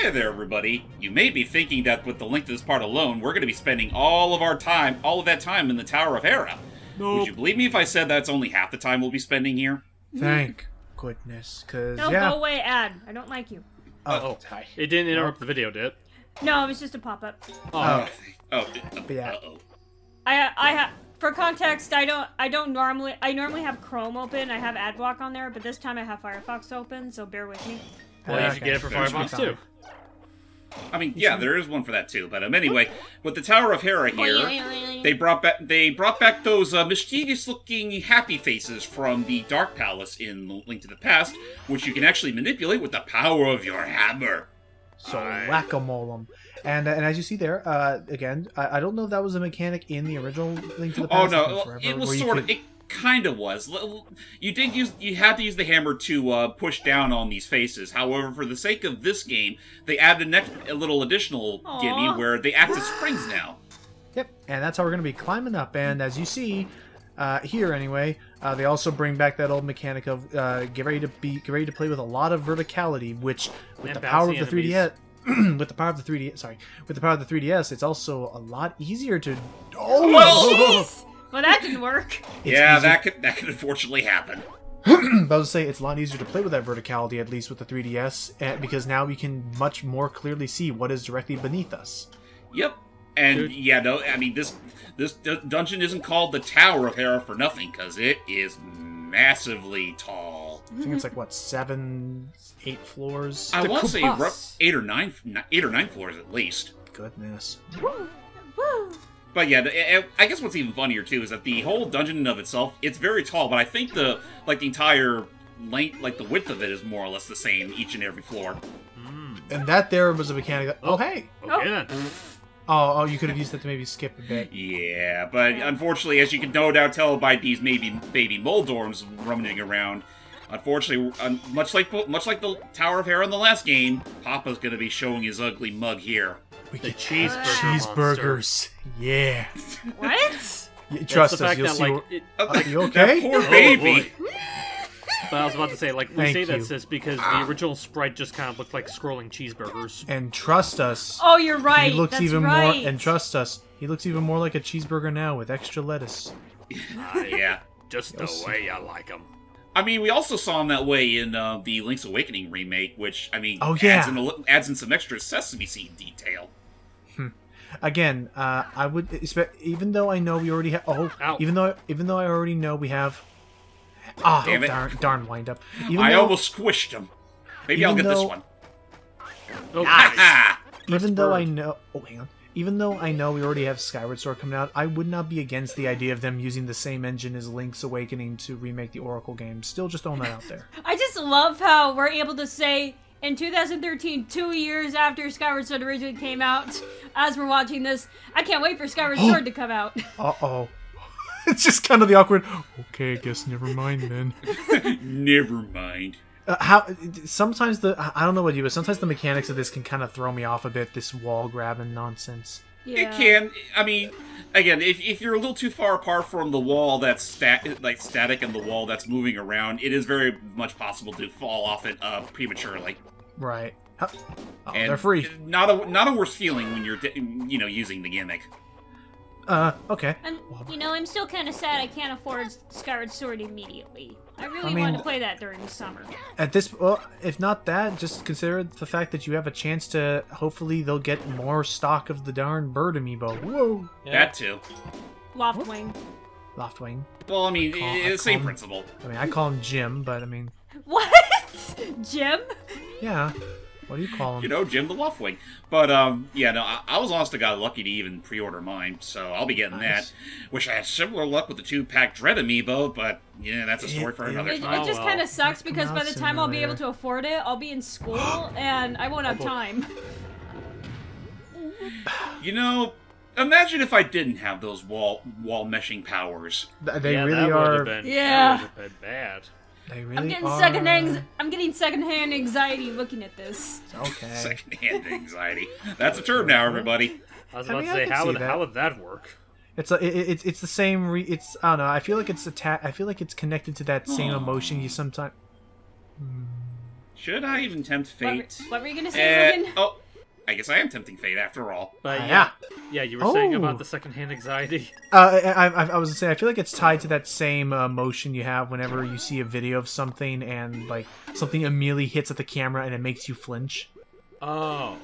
Hi there, everybody. You may be thinking that with the length of this part alone, we're going to be spending all of that time in the Tower of Hera. Nope. Would you believe me if I said that's only half the time we'll be spending here? Thank goodness, because, No, yeah. go away, ad. I don't like you. Hi. It didn't interrupt the video, did it? No, it was just a pop-up. Oh. Yeah. I for context, I normally have Chrome open. I have AdBlock on there, but this time I have Firefox open, so bear with me. Well, you should get it for There's Firefox one. too. I mean, yeah, there is one for that too. But anyway, with the Tower of Hera here, they brought back those mischievous-looking happy faces from the Dark Palace in Link to the Past, which you can actually manipulate with the power of your hammer. So whack-a-mole 'em. And as you see there, again, I don't know if that was a mechanic in the original Link to the Oh Past. no, it was sort of. It kind of was. You had to use the hammer to push down on these faces. However, for the sake of this game, they added a little additional gimme where they act as springs now. Yep, and that's how we're going to be climbing up. And as you see here, anyway, they also bring back that old mechanic of get ready to play with a lot of verticality, which with the power of the 3DS. With the power of the 3DS, it's also a lot easier to. Well, that didn't work. Yeah, that could unfortunately happen. I was to say it's a lot easier to play with that verticality, at least with the 3DS, because now we can much more clearly see what is directly beneath us. Yep, and yeah, no, I mean this dungeon isn't called the Tower of Hera for nothing, because it is massively tall. I think it's like what 7, 8 floors. I want to say 8 or 9 floors at least. Goodness. But yeah, I guess what's even funnier too is that the whole dungeon in of itself, it's very tall, but I think the entire length, the width of it is more or less the same each and every floor. And that there was a mechanic that, hey! Okay then. Oh, you could have used that to maybe skip a bit. Yeah, but unfortunately, as you can no doubt tell by these baby Moldorms rummaging around, unfortunately, much like the Tower of Hera in the last game, Papa's gonna be showing his ugly mug here. We The get cheeseburgers. Yeah. What? Trust the us, fact you'll that, see. like, You okay? That poor baby. boy. But I was about to say, like, we Thank say that, you. sis, because the original sprite just kind of looked like scrolling cheeseburgers. And trust us. Oh, you're right. He looks That's even right. more. And trust us, he looks even more like a cheeseburger now with extra lettuce. Yeah. Just the way I like them. I mean, we also saw him that way in the Link's Awakening remake, which, I mean, Oh, yeah. adds in some extra sesame seed detail. Again, I would, even though I know we already have. Ow. Even though I already know we have. Ah, Damn it. darn wind up. I almost squished him. Maybe I'll even get this though- one. Oh, nice. Ha! Even though I know, hang on. Even though I know we already have Skyward Sword coming out, I would not be against the idea of them using the same engine as Link's Awakening to remake the Oracle game. Still, just throwing that out there. I just love how we're able to say in 2013, 2 years after Skyward Sword originally came out, as we're watching this, I can't wait for Skyward Sword to come out. Uh-oh. It's just kind of the awkward, okay, I guess never mind then. Never mind. Sometimes I don't know what you, but sometimes the mechanics of this can kind of throw me off a bit, this wall grabbing nonsense. Yeah. It can. I mean, again, if you're a little too far apart from the wall that's static and the wall that's moving around, it is very much possible to fall off it prematurely. Right. Oh, And they're free. Not a worse feeling when you're using the gimmick. Okay. And, I'm still kind of sad I can't afford Skyward Sword immediately. I really mean, wanted to play that during the summer. At this, well, if not that, just consider the fact that you have a chance to. Hopefully, they'll get more stock of the darn bird amiibo. Whoa. That too. Loftwing. Loftwing. Well, I mean, I it's the same call him- principle. I mean, I call him Jim, but I mean, What? Jim? yeah. What do you call him? Jim the Loftwing. But, yeah, no, I was honest to God lucky to even pre-order mine, so I'll be getting Nice. that. Wish I had similar luck with the 2-pack Dread amiibo, but, yeah, that's a story for another It time. just well. kind of sucks because Come by out the sooner time or I'll be able later. to afford it, I'll be in school and I won't have time. Imagine if I didn't have those wall meshing powers. They yeah, really that are. would have been, Yeah. That would have been bad. They I'm really getting are. I'm getting secondhand anxiety looking at this. Okay. Secondhand anxiety. That's a term now, everybody. I was I about mean, to I say, can how see would that. how would that work? It's the same. It's I don't know. I feel like it's I feel like it's connected to that same emotion you sometimes. Should I even tempt fate? What were you gonna say, Logan? Oh, I guess I am tempting fate after all. But Yeah. yeah, you were saying Oh. about the secondhand anxiety. I was gonna say, I feel like it's tied to that same emotion you have whenever you see a video of something and like something immediately hits at the camera and it makes you flinch. Oh.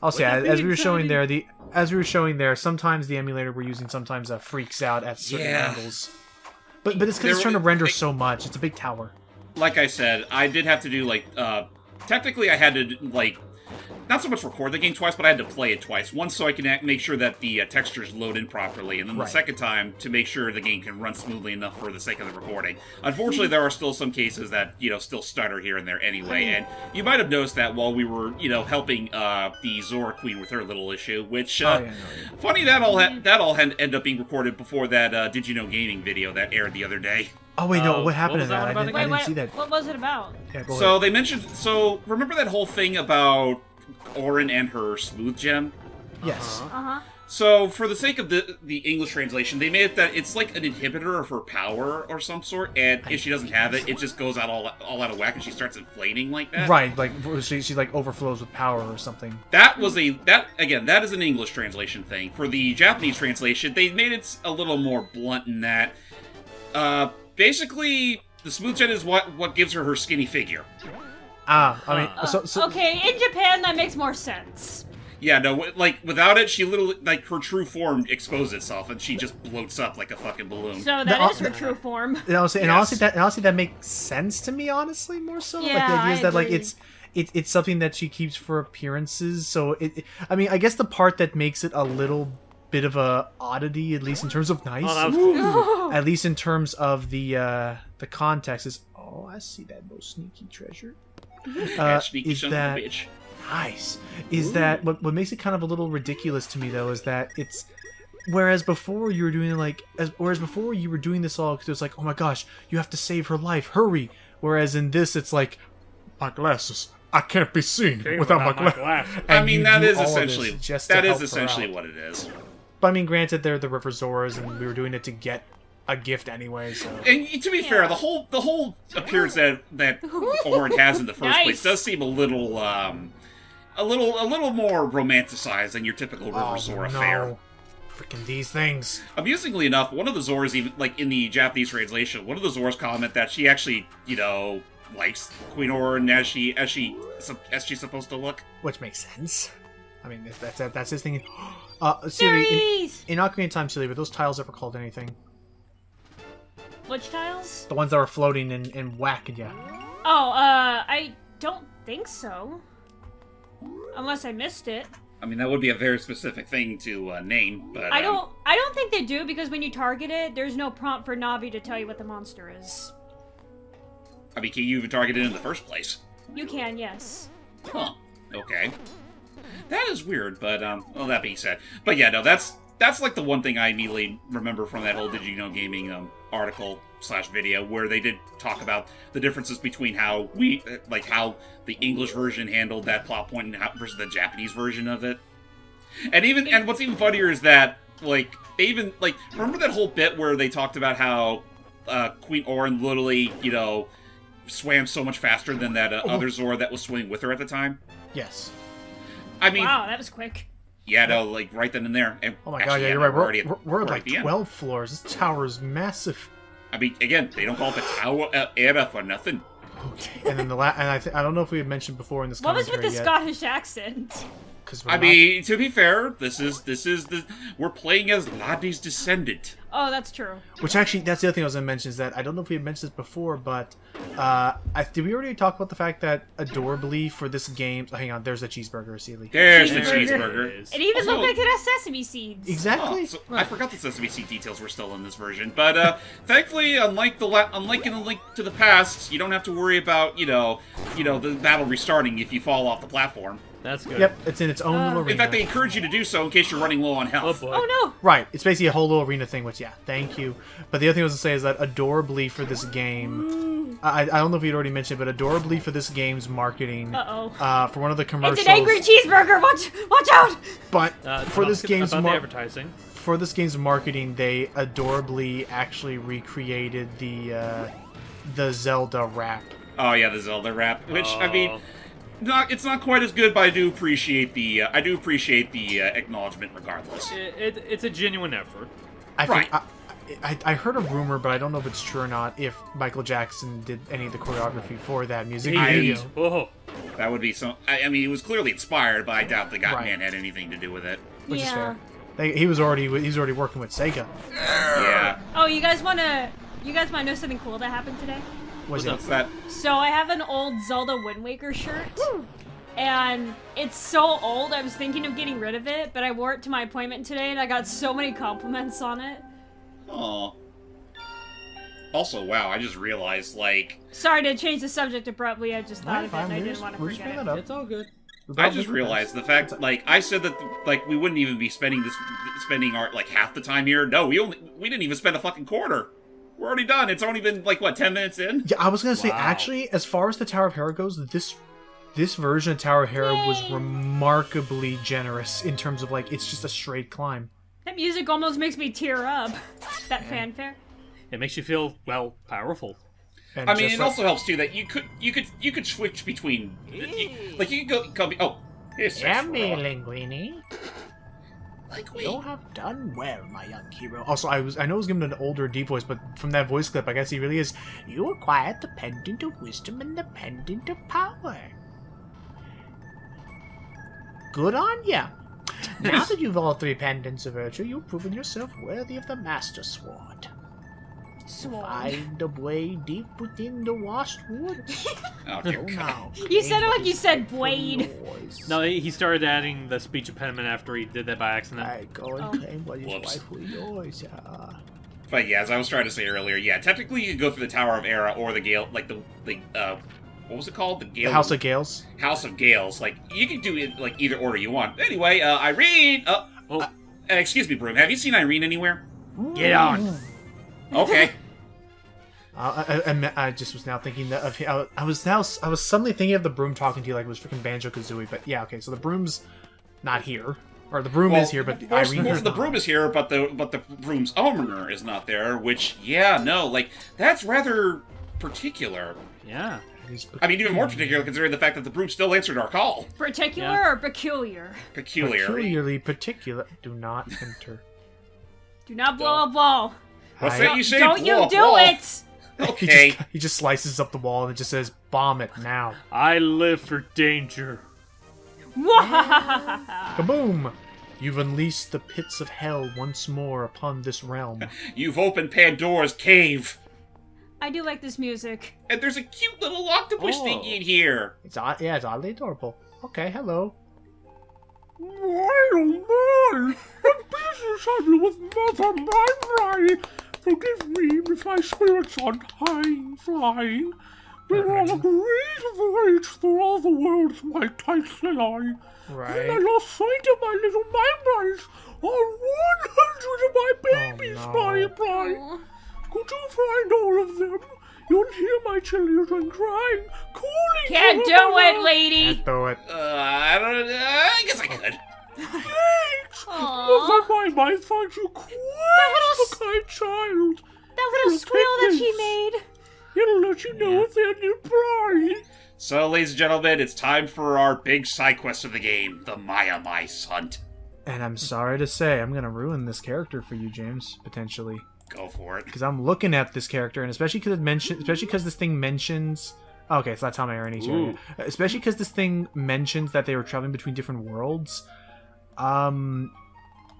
I'll say, Would that as be we were showing exciting? there, sometimes the emulator we're using sometimes freaks out at certain Yeah. angles. But it's because it's trying to render so much. It's a big tower. Like I said, I did have to do, like, technically I had to, like, not so much record the game twice, but I had to play it twice. Once so I can make sure that the textures load in properly, and then the Right. second time to make sure the game can run smoothly enough for the sake of the recording. Unfortunately, there are still some cases that, still stutter here and there anyway, and you might have noticed that while we were, helping the Zora Queen with her little issue, which, funny, that all ended up being recorded before that Did You Know Gaming video that aired the other day. Oh wait, no, Oh, what happened what was to that that? one about I again? didn't see that. What was it about? Yeah, go So ahead. they mentioned, remember that whole thing about Orin and her smooth gem? Yes. Uh-huh. So, for the sake of the English translation, they made it that it's like an inhibitor of her power or some sort, and if she doesn't have it, it just goes out all out of whack and she starts inflating like that. Right, like she like overflows with power or something. That is an English translation thing. For the Japanese translation, they made it a little more blunt in that, basically, the smooth gem is what gives her skinny figure. I mean, so Okay, in Japan that makes more sense. Yeah, no, like, without it, she literally, like, her true form exposes itself, and she just bloats up like a fucking balloon. So that is her true form. and honestly, Yes. honestly, that makes sense to me. Honestly, more so. Like the Yeah, idea is I that like agree. it's something that she keeps for appearances. So I mean, I guess the part that makes it a little bit of a oddity, at least in terms of nice, Oh, that was cool. at least in terms of the context, is I see that little sneaky treasure. Sneaky Is son that of a bitch. nice? Is that what makes it kind of a little ridiculous to me though? Is that it's. Whereas before you were doing before you were doing this all because it was like, oh my gosh, you have to save her life, hurry. Whereas in this, it's like, my glasses, I can't be seen Okay, without my without glasses. my I mean, that is essentially essentially what it is. But I mean, granted, they're the River Zoras, and we were doing it to get a gift anyway. So And to be fair, the whole appearance that Orin has in the first Nice. place does seem a little more romanticized than your typical River Zora fare. Freaking these things. Amusingly enough, one of the Zoras, even like in the Japanese translation, one of the Zoras comment that she actually, likes Queen Orin as she's supposed to look. Which makes sense. I mean, if that's his thing. Siri, Fairies! in Ocarina of Time, Silly, were those tiles ever called anything? Which tiles? The ones that were floating and whacking you. Oh, I don't think so. Unless I missed it. I mean, that would be a very specific thing to name, but I don't think they do because when you target it, there's no prompt for Navi to tell you what the monster is. I mean, can you even target it in the first place? You can, yes. Huh. Okay. That is weird, but, well, that being said. But yeah, no, that's like the one thing I immediately remember from that whole Did You Know Gaming, article/video, where they did talk about the differences between how how the English version handled that plot point and versus the Japanese version of it. And what's even funnier is that, like, they even, like, remember that whole bit where they talked about how, Queen Orin literally, swam so much faster than that other Zora that was swimming with her at the time? Yes. I mean, Wow, that was quick. yeah, no, like right then and there. And Oh my actually, god, yeah, yeah, you're no, right. already at- We're at like the end. 12 floors. This tower is massive. I mean, again, they don't call it the Tower Era for nothing. Okay. And then I don't know if we had mentioned before in this What was commentary with the yet, Scottish accent? 'cause we're I not- mean, to be fair, we're playing as Ladi's descendant. Oh, that's true. Which actually, that's the other thing I was going to mention is that I don't know if we had mentioned this before, but did we already talk about the fact that adorably for this game? Oh, hang on, there's a cheeseburger, Sealy. There's the Cheeseburger. cheeseburger. It even Also- looked like it has sesame seeds. Exactly. Oh, so I forgot the sesame seed details were still in this version, but thankfully, unlike in A Link to the Past, you don't have to worry about the battle restarting if you fall off the platform. That's good. Yep, it's in its own little arena. In fact, they encourage you to do so in case you're running low on Oh health. boy. Oh no! Right, it's basically a whole little arena thing, which, yeah, thank you. But the other thing I was going to say is that adorably for this game, I don't know if you'd already mentioned, but adorably for this game's marketing, Uh-oh. for one of the commercials, It's an angry cheeseburger! Watch out! but for this game's about the advertising. for this game's marketing, they adorably actually recreated the Zelda rap Oh yeah, the Zelda rap, which I mean, it's not quite as good, but I do appreciate the acknowledgement regardless. It's a genuine effort. I heard a rumor, but I don't know if it's true or not, if Michael Jackson did any of the choreography for that music video. That would be so. I mean, it was clearly inspired, but I doubt the Man had anything to do with it. Which is fair. He's already working with Sega. Yeah. Oh, you guys want to know something cool that happened today? What's that? So I have an old Zelda Wind Waker shirt. And it's so old, I was thinking of getting rid of it, but I wore it to my appointment today, and I got so many compliments on it. Aw. Also, wow, I just realized, like... Sorry to change the subject abruptly, I just thought of it, and I didn't want to forget it. It's all good. I just realized the fact, like, I said that, like, we wouldn't even be spending our, like, half the time here. No, we didn't even spend a fucking quarter. We're already done. It's only been, like, what, 10 minutes in? Yeah, I was gonna say, actually, as far as the Tower of Hera goes, this version of Tower of Hera was remarkably generous in terms of, like, it's just a straight climb. That music almost makes me tear up. That fanfare. It makes you feel, well, powerful. And I mean, it also helps too that you could switch between, like you could go. Oh, here's Yummy, Linguini. You have done well, my young hero. Also, I know I was given an older deep voice, but from that voice clip, I guess he really is. You acquired the pendant of wisdom and the pendant of power. Good on ya. Now that you've all three pendants of virtue, you've proven yourself worthy of the Master Sword. Find a way deep within the washed woods. Oh, dear God. You said it like you said Blade. No, he started adding the speech impediment after he did that by accident. I go and claim what is rightfully yours. But yeah, as I was trying to say earlier, yeah, technically you could go through the Tower of Hera or the Gale, like the what was it called? The House of Gales. House of Gales. Like you can do it like either order you want. Anyway, Irene. Excuse me, Broom. Have you seen Irene anywhere? Get on. Okay. I just was now thinking that of I was suddenly thinking of the broom talking to you like it was freaking Banjo-Kazooie, but yeah, okay, so the broom's not here, or the broom is here, but Irene is the broom is here, but the broom's owner is not there. Which, yeah, no, like that's rather particular. Yeah. I mean, even more particular considering the fact that the broom still answered our call. Particular or peculiar? Peculiarly particular. Do not enter. Do not blow a ball. What's that you say? Don't you do it! Okay. He just slices up the wall and it just says, "Bomb it now." I live for danger. Kaboom! You've unleashed the pits of hell once more upon this realm. You've opened Pandora's cave. I do like this music. And there's a cute little octopus thingy in here. It's oddly adorable. Okay, hello. My oh my! The business I do with Mother Mine. Forgive me if my spirits aren't high flying. We're on a great voyage through all the worlds my tightly lie. Right. And I lost sight of my little mice. All 100 of my babies by. Could you find all of them? You'll hear my children crying, calling. Can't do it, lady. Can't do it. I don't know. I guess I could. Thanks! Mother might find you quite the kind child. That little squeal that she made. It'll let you know if they're nearby. So, ladies and gentlemen, it's time for our big side quest of the game, the Maya Mice Hunt. And I'm sorry to say, I'm going to ruin this character for you, James, potentially. Go for it. Because I'm looking at this character, and especially because this thing mentions... Okay, so that's how my irony is. Especially because this thing mentions that they were traveling between different worlds.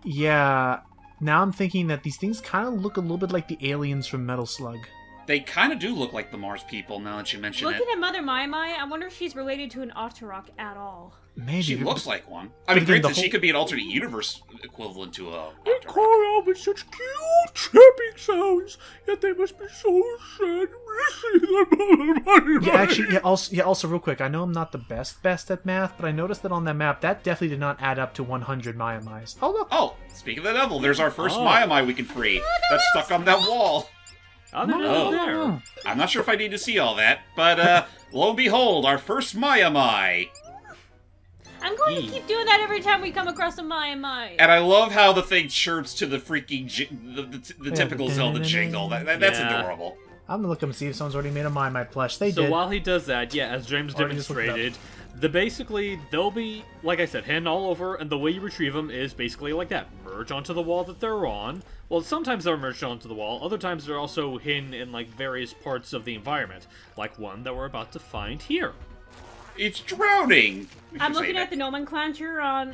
Yeah. Now I'm thinking that these things kind of look a little bit like the aliens from Metal Slug. They kind of do look like the Mars people, now that you mention it. Looking at Mother Mai Mai, I wonder if she's related to an Otterok at all. Maybe. She looks like one. I mean, granted, she could be an alternate universe equivalent to a They Otterok. call out with such cute chirping sounds, yet they must be so sad missing Yeah, also, real quick, I know I'm not the best at math, but I noticed that on that map, that definitely did not add up to 100 Maya Mais. Oh, look! Oh, speaking of the devil, there's our first Maya Mai we can free. That's stuck on that wall. There. I'm not sure if I need to see all that, but lo and behold, our first Maya Mai. I'm going to keep doing that every time we come across a Maya Mai. And I love how the thing chirps to the freaking the typical Zelda jingle. That's adorable. I'm gonna look up and see if someone's already made a My plush. They So did. while he does that, yeah, as James Already just looked it up. demonstrated, basically they'll be, like I said, hidden all over, and the way you retrieve them is basically like that: merge onto the wall that they're on. Well, sometimes they're merged onto the wall. Other times they're also hidden in like various parts of the environment, like one that we're about to find here. It's drowning! I'm looking at the nomenclature on,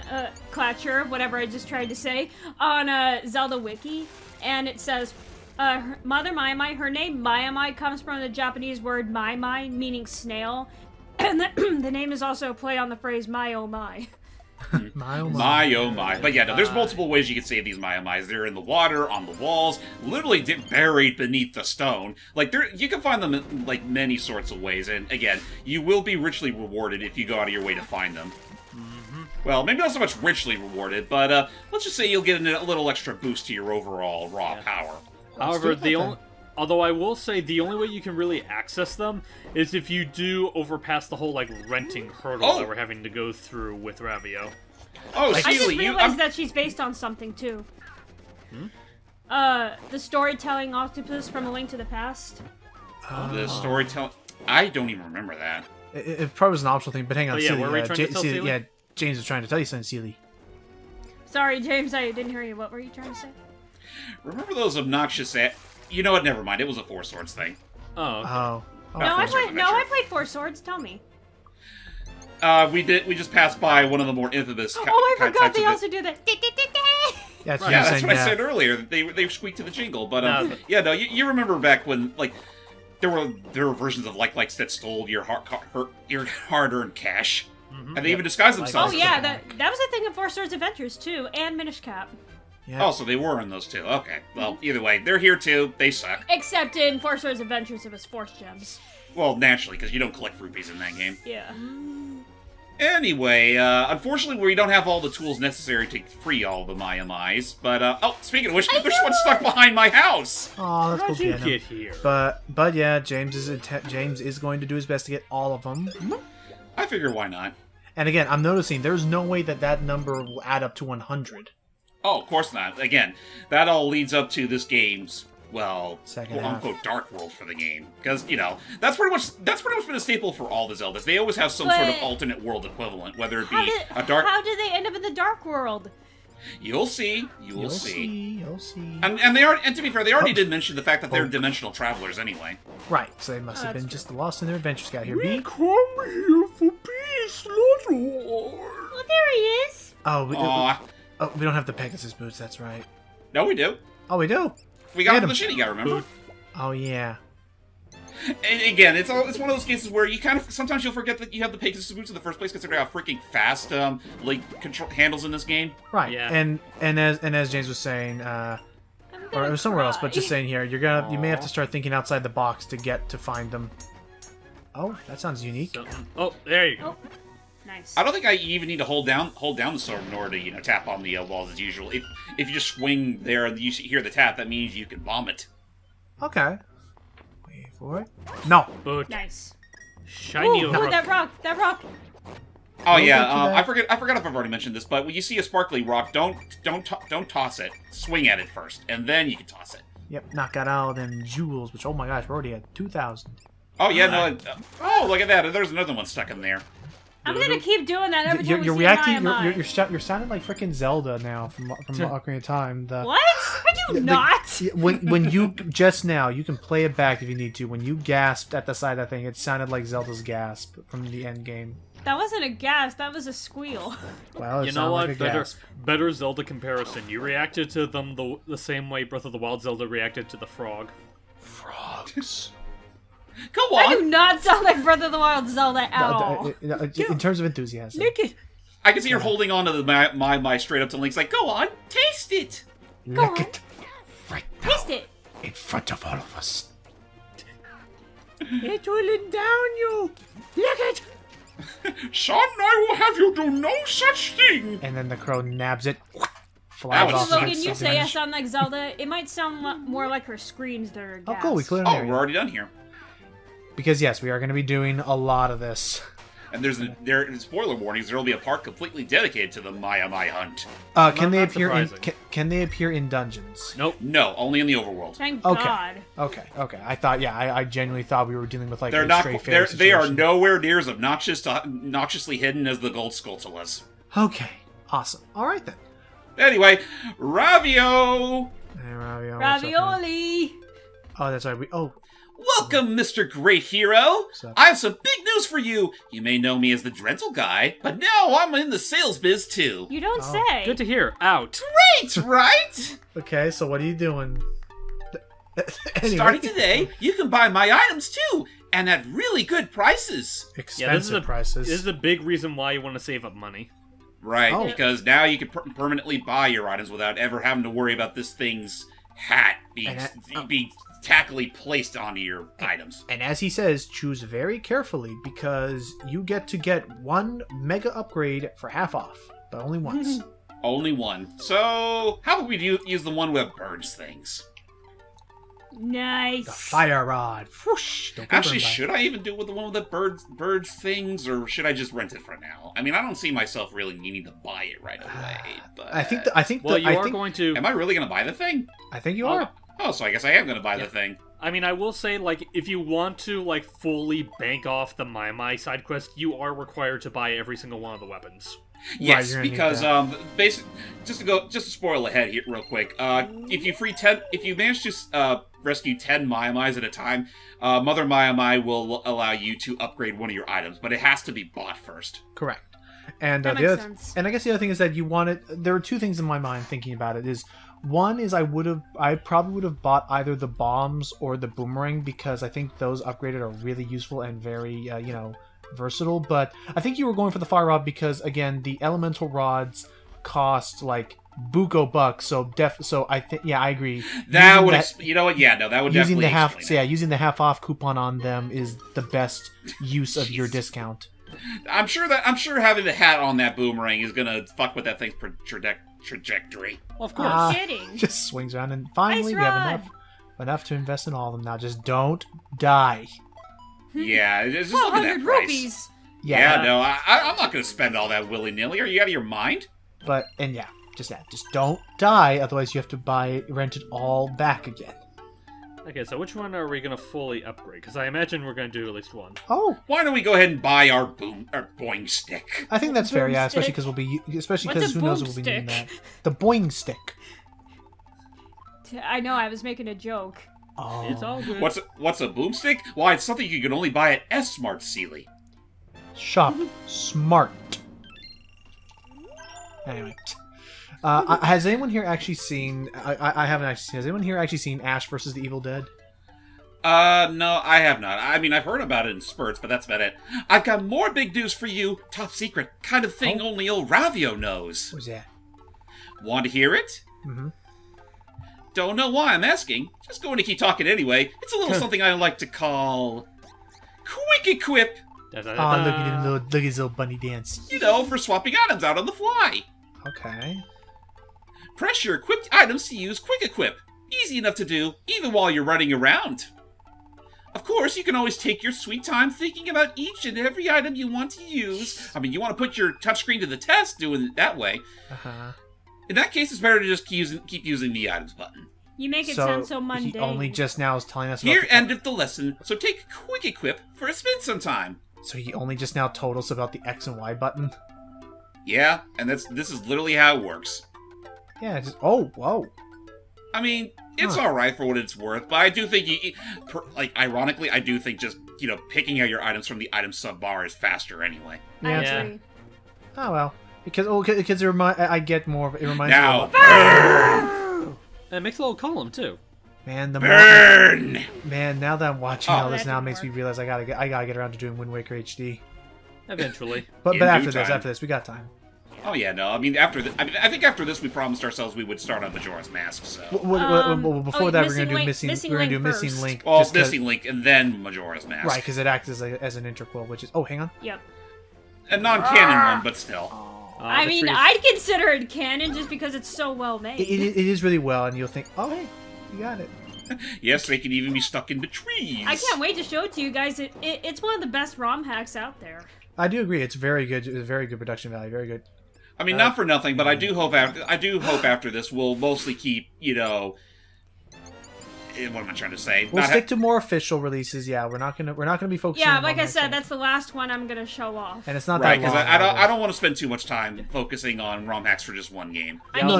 whatever I just tried to say, on Zelda Wiki, and it says, Mother Mai, her name Mai comes from the Japanese word mai, meaning snail, and the name is also a play on the phrase my oh my. My oh my. My oh my. But yeah, no, there's multiple ways you can save these my. They're in the water, on the walls, literally buried beneath the stone. Like, you can find them in, like, many sorts of ways, and again, you will be richly rewarded if you go out of your way to find them. Well, maybe not so much richly rewarded, but let's just say you'll get a little extra boost to your overall raw power. However, although I will say the only way you can really access them is if you do overpass the whole, like, renting hurdle that we're having to go through with Ravio. Oh, I just Seely, realized that she's based on something, too. The storytelling octopus from A Link to the Past. the storytelling... I don't even remember that. It probably was an optional thing, but hang on, yeah, Seely. what were we trying to tell Seely? Yeah, James was trying to tell you something, Seely. Sorry, James, I didn't hear you. What were you trying to say? Remember those obnoxious... You know what? Never mind. It was a Four Swords thing. Oh. Okay. Oh. No, I Four Swords played Adventure. Four Swords. Tell me. We just passed by one of the more infamous Oh, I forgot types they of also do that. Yeah, that's what Yeah, I'm that's saying, what I yeah. said earlier. They squeaked to the jingle, but No. yeah, no, you remember back when like there were versions of likes that stole your hard-earned cash, and they even disguised Oh themselves. yeah, that was a thing in Four Swords Adventures too, and Minish Cap. Yeah. Oh, so they were in those too. Okay, well, either way, they're here too. They suck. Except in Four Swords Adventures, it was Force Gems. Well, naturally, because you don't collect rupees in that game. Yeah. Anyway, unfortunately, we don't have all the tools necessary to free all the Mayamais. But oh, speaking of which, there's one stuck behind my house. Oh, let's go How'd you get him. get here? But yeah, James is going to do his best to get all of them. I figure why not. And again, I'm noticing there's no way that number will add up to 100. Oh, of course not. Again, that all leads up to this game's, well, Second quote-unquote dark world for the game. Because, you know, that's pretty much been a staple for all the Zeldas. They always have some sort of But- alternate world equivalent, whether it be How a dark... How did they end up in the Dark World? You'll see. You'll see. You'll see. And to be fair, they already did mention the fact that they're dimensional travelers anyway. Right, so they must have that's been true. just lost in their adventures. Got here, We B. come here for peace, not war. Well, there he is. Aw. We don't have the Pegasus boots. That's right. No, we do. Oh, we do. We got Get from the 'em. shitty guy, remember? Oh yeah. And again, it's one of those cases where you kind of sometimes you'll forget that you have the Pegasus boots in the first place, considering how freaking fast like control handles in this game. Right. Yeah. And as James was saying, or it was somewhere else, but just saying here, you may have to start thinking outside the box to find them. Oh, that sounds unique. Oh, there you go. Oh, nice. I don't think I even need to hold down the sword in order to tap on the walls as usual. If you just swing there and you hear the tap, that means you can bomb it. Okay. Wait for it. No. Boot. Nice. Shiny Ooh, rook. that rock! That rock! Oh Don't yeah, go to that. I forgot if I've already mentioned this, but when you see a sparkly rock, don't toss it. Swing at it first, and then you can toss it. Yep. Knock out all them jewels. Which, oh my gosh, we're already at 2,000. Oh yeah, no. Oh, look at that! There's another one stuck in there. I'm gonna keep doing that every time You're we see reacting. an IMI. You're sounding like freaking Zelda now from Ocarina of Time. What? I do not! When you just now, you can play it back if you need to. When you gasped at the side of that thing, it sounded like Zelda's gasp from the end game. That wasn't a gasp, that was a squeal. Well, it You know sounded what? like a gasp. Better Zelda comparison. You reacted to them the same way Breath of the Wild Zelda reacted to the frog. Frogs. Go I do on! not sound like Breath of the Wild Zelda at all. In terms of enthusiasm. Lick it. I can see you're holding on to the my straight up to Link's like, go on, taste it. Go on. it right now Taste it! in front of all of us. It will endown you. Lick it. Son, I will have you do no such thing. And then the crow nabs it. That Flies was off. sick. Logan, you say I sound like Zelda. It might sound more like her screams that are Oh, gas. cool. We cleared an Oh, area. we're already done here. Because yes, we are going to be doing a lot of this. And spoiler warnings, there will be a park completely dedicated to the Maya Mai hunt. Can they not appear in surprising. can they appear in dungeons? Nope. No, only in the overworld. Thank Okay. God. Okay. I thought, I genuinely thought we were dealing with like They're a not. straight fairy They are situation. nowhere near as obnoxiously hidden as the Gold Skulltulas. Okay, awesome. All right then. Anyway, Ravio! Hey, Ravio, what's up, man? Ravioli. Oh, that's right. Welcome, Mr. Great Hero! up? I have some big news for you! You may know me as the Drenzel guy, but now I'm in the sales biz too. You don't Oh, say. Good to hear. Out. Great, right? Okay, so what are you doing? Anyway. Starting today, you can buy my items too, and at really good prices. Expensive prices. This is a big reason why you want to save up money. Right, Oh. because now you can permanently buy your items without ever having to worry about this thing's hat being tackily placed onto your items. And as he says, choose very carefully because you get to get one mega upgrade for half off, but only once. Only one. So, how about we use the one that burns things? Nice. The fire rod. Whoosh, don't get Actually, burned by it. should I even do it with the one that birds things, or should I just rent it for now? I mean, I don't see myself really needing to buy it right away, but... I think. Well, you are going to... Am I really going to buy the thing? I think you are. Oh, so I guess I am going to buy the thing. I mean, I will say, like, if you want to, like, fully bank off the Mai side quest, you are required to buy every single one of the weapons. Yes, you're gonna need because that. just to spoil ahead here real quick. If you manage to rescue 10 Mai-Mais at a time, Mother Mai will allow you to upgrade one of your items, but it has to be bought first. Correct. And That the makes other, sense. and I guess the other thing is that you wanted. There are two things in my mind thinking about it. Is one is I probably would have bought either the bombs or the boomerang because I think those upgraded are really useful and very versatile. But I think you were going for the fire rod because again the elemental rods cost like buco bucks. So I think I agree. That Using would that- you know what? Yeah, no, that would using definitely the half explain it. using the half off coupon on them is the best use of your discount. I'm sure having the hat on that boomerang is gonna fuck with that thing's trajectory. Well, of course. Ah. Kidding. Just swings around and finally Nice we have rod. enough to invest in all of them now. Just don't die. Yeah, it's just look at that 1,200 price. rupees. Yeah, no, I'm not gonna spend all that willy nilly. Are you out of your mind? But just don't die, otherwise you have to rent it all back again. Okay, so which one are we going to fully upgrade? Because I imagine we're going to do at least one. Oh, Why don't we go ahead and buy our boing stick? I think that's fair. Yeah, especially Boomstick? because What's a who knows if we'll be needing that. boomstick? The boing stick. I know, I was making a joke. Oh, It's all good. What's a boomstick? Why, it's something you can only buy at S-Smart, Sealy. shop smart. Anyway. Has anyone here actually seen? I haven't actually seen. Has anyone here actually seen Ash versus the Evil Dead? No, I have not. I mean, I've heard about it in spurts, but that's about it. I've got more big news for you. Top secret. Kind of thing only old Ravio knows. What was that? Want to hear it? Mm-hmm. Don't know why I'm asking. Just going to keep talking anyway. It's a little something I like to call... Quick Equip. Oh, look at his little bunny dance. You know, for swapping items out on the fly. Okay. Press your equipped items to use Quick Equip. Easy enough to do, even while you're running around. Of course, you can always take your sweet time thinking about each and every item you want to use. I mean, you want to put your touchscreen to the test doing it that way. Uh-huh. In that case, it's better to just keep using the items button. You make it sound so mundane. He only just now is telling us about Here the, endeth the lesson, so take Quick Equip for a spin sometime. So he only just now told us about the X and Y button. Yeah, and this is literally how it works. Yeah. Just, oh, whoa. I mean, it's Huh. alright for what it's worth, but I do think, ironically, I do think just, picking out your items from the item sub-bar is faster anyway. I Yeah. Yeah. agree. Oh well. Because I get more. It reminds Now, me of burn! It makes a little column, too. man. Burn! Man, now that I'm watching Oh. all this That now didn't makes me work. realize I gotta get around to doing Wind Waker HD. Eventually. But In after due this, time. we got time. Oh yeah, no, I mean, I think after this we promised ourselves we would start on Majora's Mask, so... Before that, we're gonna do Missing missing. Link We're gonna do first. missing link. Well, just 'cause- Missing Link, and then Majora's Mask. Right, because it acts as an interquel, which is. Oh, hang on. Yep. A non-canon one, but still. I the mean, trees- I'd consider it canon just because it's so well made. It is really well, and you'll think, oh hey, you got it. Yes, they can even be stuck in the trees. I can't wait to show it to you guys. It's one of the best ROM hacks out there. I do agree. It's very good. It's a very good production value. Very good. I mean, not for nothing, but I do hope after this we'll mostly keep, you know, what am I trying to say? We'll stick to more official releases. Yeah, we're not gonna be focusing. Yeah, on like I said, games. that's the last one I'm gonna show off. And it's not right that long. because I don't want to spend too much time focusing on ROM hacks for just one game. I mean, no.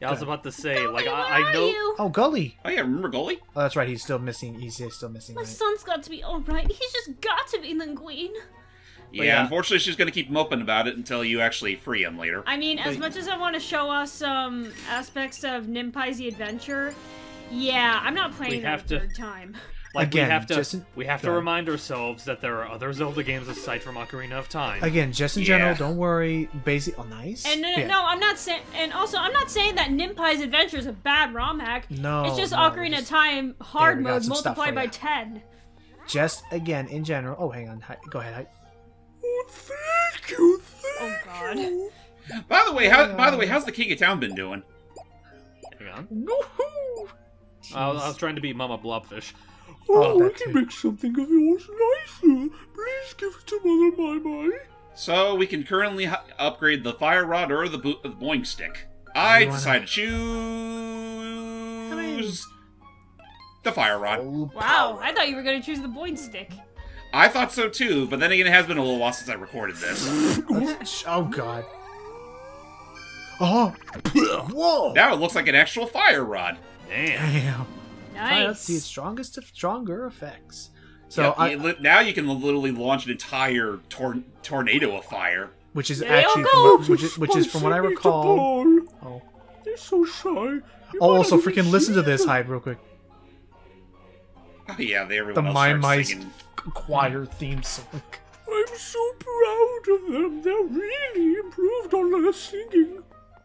Yeah, I was about to say, like, where I are know. you? Oh, Gully. Oh yeah, remember Goalie? Oh, that's right. He's still missing. He's still missing. My Right? son's got to be alright. He's just got to be Linguine. Yeah, unfortunately, she's gonna keep moping about it until you actually free him later. I mean, as much as I want to show us some aspects of Ninpai's The Adventure, yeah, I'm not playing that a third time. Like, Again, we have to remind ourselves that there are other Zelda games aside from Ocarina of Time. Again, just in general, don't worry. Basic. Oh, nice. And no, I'm not saying. And also, I'm not saying that Ninpai's Adventure is a bad ROM hack. No, it's just no, Ocarina of Time hard we got mode some stuff multiplied for by ya. 10. Just again, in general. Oh, hang on. Go ahead. Oh, thank you. Oh God. By the way, how's the King of Town been doing? Hang on. Woohoo! I was trying to beat Mama Blobfish. Oh, we that can too. make something of yours nicer. Please give it to Mother Mai. So we can currently upgrade the Fire Rod or the Boing Stick. I decided to choose the Fire Rod. Wow, I thought you were gonna choose the Boing Stick. I thought so too, but then again, it has been a little while since I recorded this. Oh God. Oh. Whoa. Now it looks like an actual Fire Rod. Damn. Damn. Nice. That's the strongest of stronger effects. So Yep, now you can literally launch an entire tornado of fire. which is There you actually go. which is from what I recall. Oh. They're so shy. You Oh, might also not even freaking listen to see this them. hype real quick. Oh yeah, everyone The else My starts Mice singing. choir theme song. I'm so proud of them. They're really improved on their singing.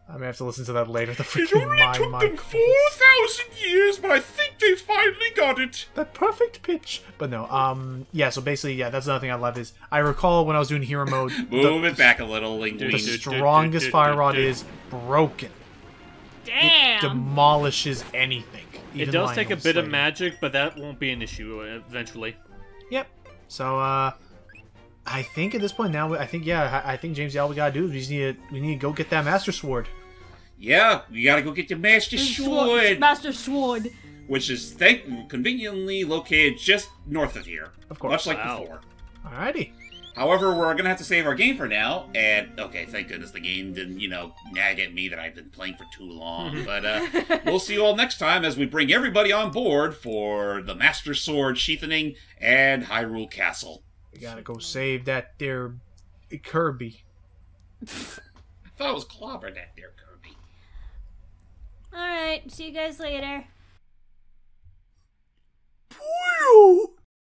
I'm gonna have to listen to that later. The It freaking only My took them chorus. 4,000 years, but I think they finally got it. The perfect pitch. But no, yeah, so basically, yeah, that's another thing I love is I recall when I was doing hero mode, Move it back a little, Linguine. the strongest fire rod is broken. It Damn. demolishes anything. It even does take a Lionel's bit of Slayer. magic, but that won't be an issue eventually. Yep. So I think at this point now, I think James, all we gotta do is we need to go get that Master Sword. Yeah, you gotta go get your Master Sword, Master Sword. which is conveniently located just north of here. Of course. Much like Wow. before. Alrighty. However, we're gonna have to save our game for now, and okay, thank goodness the game didn't, nag at me that I've been playing for too long. But we'll see you all next time as we bring everybody on board for the Master Sword sheathing and Hyrule Castle. We gotta go save that there Kirby. I thought it was Clobber that there, Kirby. Alright, see you guys later. Puyo!